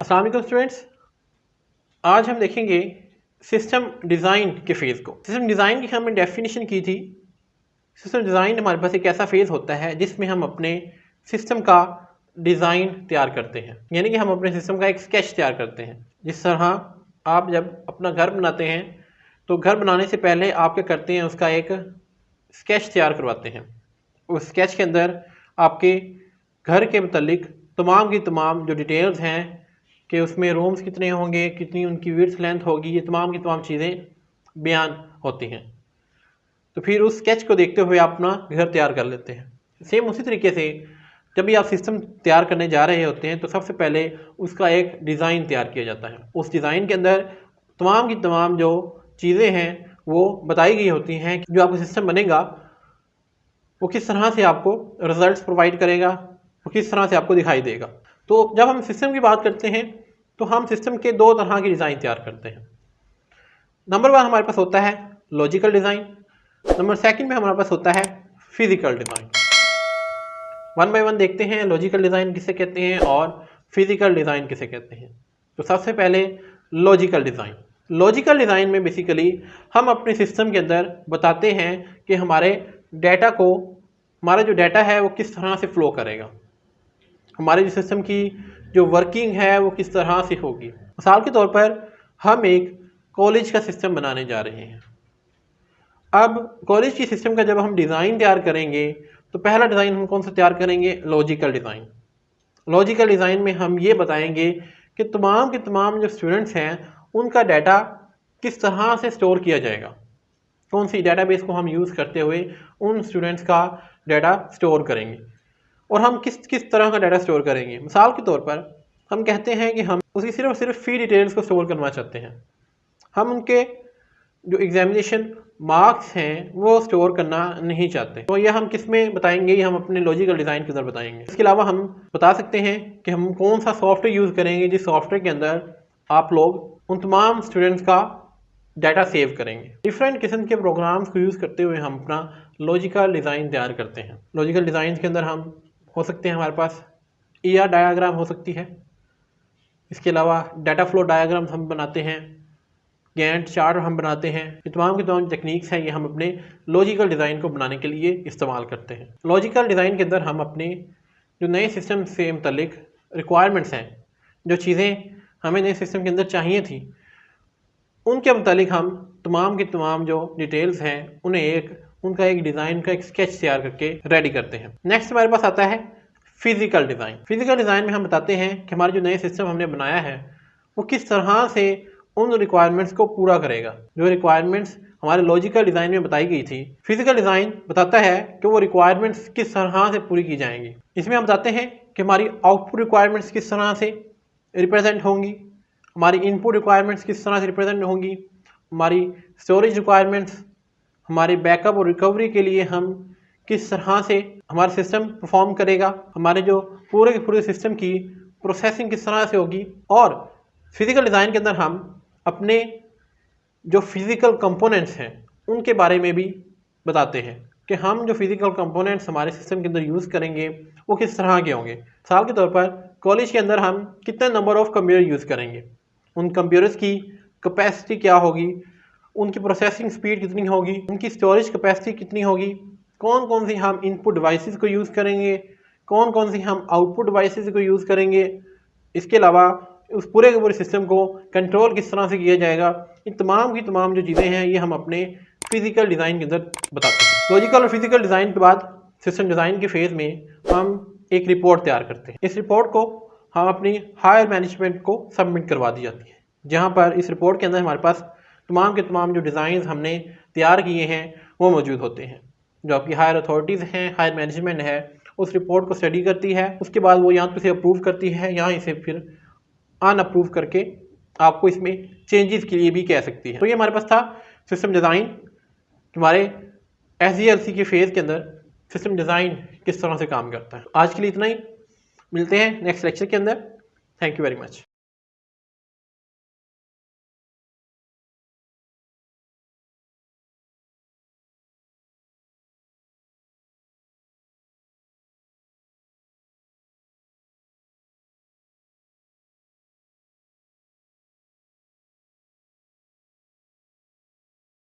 अस्सलाम वालेकुम स्टूडेंट्स, आज हम देखेंगे सिस्टम डिज़ाइन के फ़ेज़ को। सिस्टम डिज़ाइन की हमने डेफिनेशन की थी। सिस्टम डिज़ाइन हमारे पास एक ऐसा फ़ेज़ होता है जिसमें हम अपने सिस्टम का डिज़ाइन तैयार करते हैं, यानी कि हम अपने सिस्टम का एक स्केच तैयार करते हैं। जिस तरह आप जब अपना घर बनाते हैं तो घर बनाने से पहले आप क्या करते हैं, उसका एक स्केच तैयार करवाते हैं। उस स्केच के अंदर आपके घर के मुतालिक तमाम की तमाम जो डिटेल्स हैं कि उसमें रूम्स कितने होंगे, कितनी उनकी विड्थ लेंथ होगी, ये तमाम की तमाम चीज़ें बयान होती हैं। तो फिर उस स्केच को देखते हुए आप अपना घर तैयार कर लेते हैं। सेम उसी तरीके से जब भी आप सिस्टम तैयार करने जा रहे होते हैं तो सबसे पहले उसका एक डिज़ाइन तैयार किया जाता है। उस डिज़ाइन के अंदर तमाम की तमाम जो चीज़ें हैं वो बताई गई होती हैं कि जो आपका सिस्टम बनेगा वो किस तरह से आपको रिजल्ट्स प्रोवाइड करेगा, वो किस तरह से आपको दिखाई देगा। तो जब हम सिस्टम की बात करते हैं तो हम सिस्टम के दो तरह के डिज़ाइन तैयार करते हैं। नंबर वन हमारे पास होता है लॉजिकल डिज़ाइन, नंबर सेकंड में हमारे पास होता है physical design. One by one देखते हैं लॉजिकल डिज़ाइन किसे कहते हैं और फिजिकल डिज़ाइन किसे कहते हैं। तो सबसे पहले लॉजिकल डिज़ाइन। लॉजिकल डिज़ाइन में बेसिकली हम अपने सिस्टम के अंदर बताते हैं कि हमारे डाटा को, हमारा जो डाटा है वो किस तरह से फ़्लो करेगा, हमारे जो सिस्टम की जो वर्किंग है वो किस तरह से होगी। मिसाल के तौर पर हम एक कॉलेज का सिस्टम बनाने जा रहे हैं। अब कॉलेज की सिस्टम का जब हम डिज़ाइन तैयार करेंगे तो पहला डिज़ाइन हम कौन सा तैयार करेंगे, लॉजिकल डिज़ाइन। लॉजिकल डिज़ाइन में हम ये बताएंगे कि तमाम के तमाम जो स्टूडेंट्स हैं उनका डाटा किस तरह से स्टोर किया जाएगा, कौन सी डेटाबेस को हम यूज़ करते हुए उन स्टूडेंट्स का डाटा स्टोर करेंगे और हम किस किस तरह का डाटा स्टोर करेंगे। मिसाल के तौर पर हम कहते हैं कि हम उसकी सिर्फ फ़ी डिटेल्स को स्टोर करना चाहते हैं, हम उनके जो एग्जामिनेशन मार्क्स हैं वो स्टोर करना नहीं चाहते। तो यह हम किस में बताएंगे, ये हम अपने लॉजिकल डिज़ाइन के अंदर बताएंगे। इसके अलावा हम बता सकते हैं कि हम कौन सा सॉफ्टवेयर यूज़ करेंगे जिस सॉफ्टवेयर के अंदर आप लोग उन तमाम स्टूडेंट्स का डाटा सेव करेंगे। डिफरेंट किस्म के प्रोग्राम्स को यूज़ करते हुए हम अपना लॉजिकल डिज़ाइन तैयार करते हैं। लॉजिकल डिज़ाइन के अंदर हम हो सकते हैं, हमारे पास ER डायग्राम हो सकती है, इसके अलावा डाटा फ्लो डायग्राम्स हम बनाते हैं, गैंट चार्ट हम बनाते हैं। ये तमाम की तमाम टेक्निक्स हैं, ये हम अपने लॉजिकल डिज़ाइन को बनाने के लिए इस्तेमाल करते हैं। लॉजिकल डिज़ाइन के अंदर हम अपने जो नए सिस्टम से मुतल्लिक रिक्वायरमेंट्स हैं, जो चीज़ें हमें नए सिस्टम के अंदर चाहिए थी, उनके मुतालिक हम तमाम के तमाम जो डिटेल्स हैं उन्हें उनका एक डिज़ाइन का एक स्केच तैयार करके रेडी करते हैं। नेक्स्ट हमारे पास आता है फिजिकल डिज़ाइन। फिजिकल डिज़ाइन में हम बताते हैं कि हमारे जो नए सिस्टम हमने बनाया है वो किस तरह से उन रिक्वायरमेंट्स को पूरा करेगा, जो रिक्वायरमेंट्स हमारे लॉजिकल डिज़ाइन में बताई गई थी। फिजिकल डिज़ाइन बताता है कि वो रिक्वायरमेंट्स किस तरह से पूरी की जाएंगी। इसमें हम बताते हैं कि हमारी आउटपुट रिक्वायरमेंट्स किस तरह से रिप्रेजेंट होंगी, हमारी इनपुट रिक्वायरमेंट्स किस तरह से रिप्रेजेंट होंगी, हमारी स्टोरेज रिक्वायरमेंट्स, हमारे बैकअप और रिकवरी के लिए हम किस तरह से हमारा सिस्टम परफॉर्म करेगा, हमारे जो पूरे के पूरे सिस्टम की प्रोसेसिंग किस तरह से होगी। और फिज़िकल डिज़ाइन के अंदर हम अपने जो फिज़िकल कंपोनेंट्स हैं उनके बारे में भी बताते हैं कि हम जो फिज़िकल कंपोनेंट्स हमारे सिस्टम के अंदर यूज़ करेंगे वो किस तरह के होंगे। मिसाल के तौर पर कॉलेज के अंदर हम कितने नंबर ऑफ़ कंप्यूटर यूज़ करेंगे, उन कंप्यूटर्स की कैपेसिटी क्या होगी, उनकी प्रोसेसिंग स्पीड कितनी होगी, उनकी स्टोरेज कैपेसिटी कितनी होगी, कौन कौन सी हम इनपुट डिवाइसेस को यूज़ करेंगे, कौन कौन सी हम आउटपुट डिवाइसेस को यूज़ करेंगे। इसके अलावा उस पूरे के पूरे सिस्टम को कंट्रोल किस तरह से किया जाएगा। इन तमाम की तमाम जो चीज़ें हैं ये हम अपने फिजिकल डिज़ाइन के अंदर बताते हैं। लॉजिकल और फिजिकल डिज़ाइन के बाद सिस्टम डिज़ाइन के फेज़ में हम एक रिपोर्ट तैयार करते हैं। इस रिपोर्ट को हम अपनी हायर मैनेजमेंट को सबमिट करवा दी जाती है, जहाँ पर इस रिपोर्ट के अंदर हमारे पास तमाम के तमाम जो डिज़ाइन हमने तैयार किए हैं वो मौजूद होते हैं। जो आपकी हायर अथॉरिटीज़ हैं, हायर मैनेजमेंट है, उस रिपोर्ट को स्टडी करती है, उसके बाद वो यहाँ तो इसे अप्रूव करती है, यहाँ इसे फिर अनअप्रूव करके आपको इसमें चेंजेस के लिए भी कह सकती है। तो ये हमारे पास था सिस्टम डिज़ाइन, हमारे SDLC के फेज़ के अंदर सिस्टम डिज़ाइन किस तरह से काम करता है। आज के लिए इतना ही, मिलते हैं नेक्स्ट लेक्चर के अंदर। Thank you very much.